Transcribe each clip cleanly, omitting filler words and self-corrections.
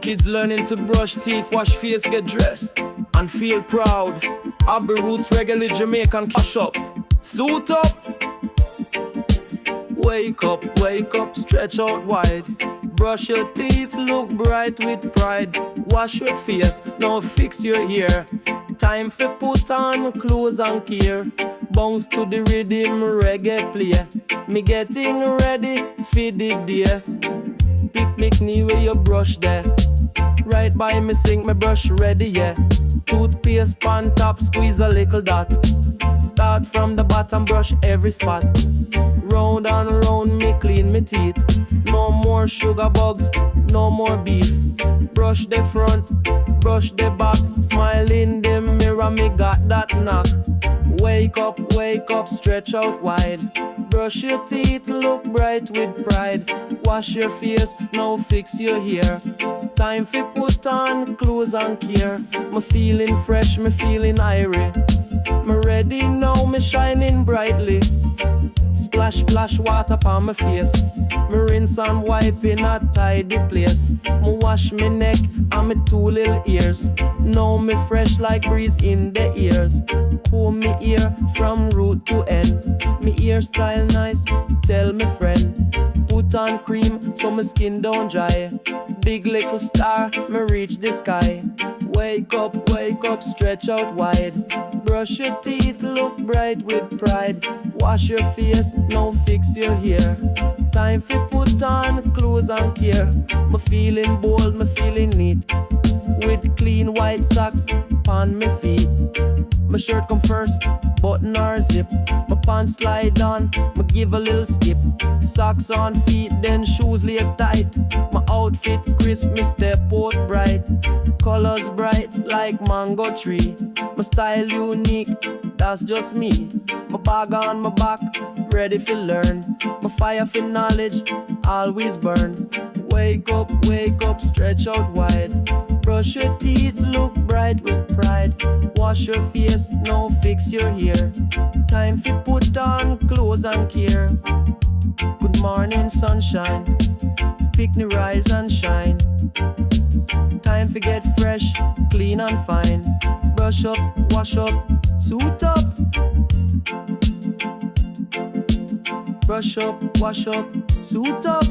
Kids learning to brush teeth, wash face, get dressed, and feel proud. Have the roots regularly Jamaican cash up. Suit up. Wake up, stretch out wide. Brush your teeth, look bright with pride. Wash your face, now fix your hair. Time for put on clothes and care. Bounce to the rhythm, reggae play. Me getting ready for the day. Pick knee where you brush there. Right by me sink, me brush ready, yeah. Toothpaste pan top, squeeze a little dot. Start from the bottom, brush every spot. Round and round, me clean me teeth. No more sugar bugs, no more beef. Brush the front, brush the back. Smile in the mirror, me got that knock. Wake up, stretch out wide. Brush your teeth, look bright with pride. Wash your face, now fix your hair. Time for put on clothes and care. Me feeling fresh, me feeling irie. Me ready now, me shining brightly. Splash, splash water on my face. Me rinse and wipe in a tidy place. Me wash me neck and me two little ears. Now me fresh like breeze in the ears. Comb me ear from root to end. Me hairstyle nice, tell me friend. Put on cream so my skin don't dry. Big little star, me reach the sky. Wake up, stretch out wide. Brush your teeth, look bright with pride. Wash your face, now fix your hair. Time for put on clothes and care. Me feeling bold, me feeling neat. With clean white socks on me feet. My shirt come first, button or zip. My pants slide on, me give a little skip. Socks on feet, then shoes lace tight. My outfit crisp, me step out bright. Colors bright like mango tree. My style unique, that's just me. My bag on my back, ready for learn. My fire for knowledge, always burn. Wake up, stretch out wide. Brush your teeth, look bright with pride. Wash your face, now fix your hair. Time for put on clothes and care. Good morning, sunshine. Pick me rise and shine. Time for get fresh, clean and fine. Brush up, wash up, suit up. Brush up, wash up, suit up.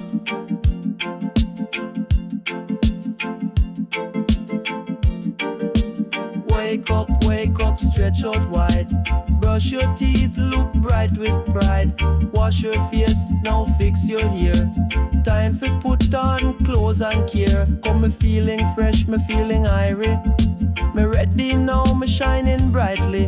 Wake up, stretch out wide. Brush your teeth, look bright with pride. Wash your face, now fix your hair. Time for put on clothes and care. Come me feeling fresh, me feeling irie. Me ready now, me shining brightly.